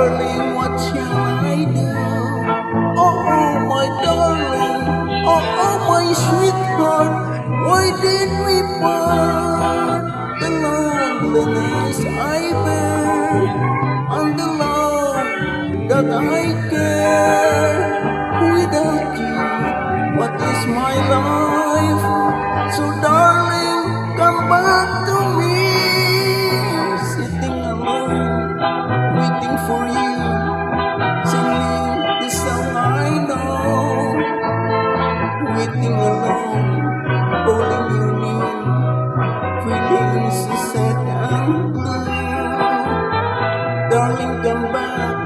darling, what shall I do? Oh, my darling, oh, my sweetheart, why did we part? The loneliness I bear, and the love that I care. Without you, what is my life? So darling, come back to me. Sitting alone, waiting for you, singing the song I know. Waiting alone, calling your name, feeling so sad and blue. Darling, come back,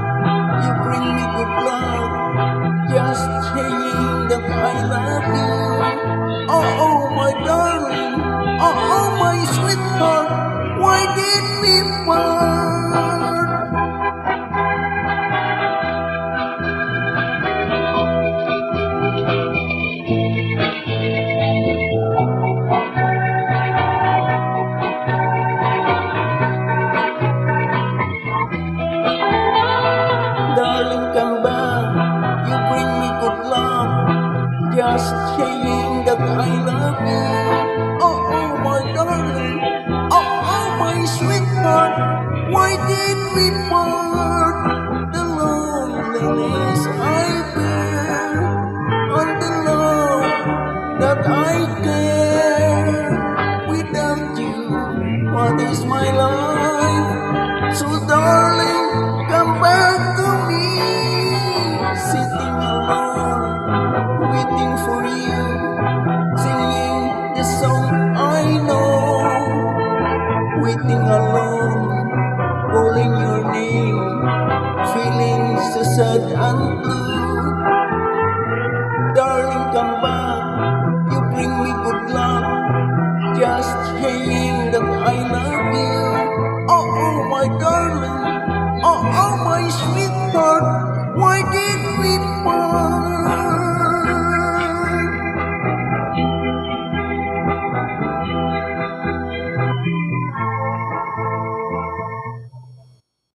you bring me good luck, just saying that I love you. Oh, my darling, oh, my sweetheart, why did we part? Darling, come back, you bring me good luck, just saying that I love you. Oh, my darling, oh, my sweetheart, why did we part? The loneliness I bear, and the love that I care. Without you, what is my life? So darling, come back to me. Sitting alone, waiting for you, singing the song I know. Waiting alone, calling your name, feeling so sad and blue. Darling, come back, you bring me good luck, just saying that I love you. Oh, my darling, oh, my sweetheart, why did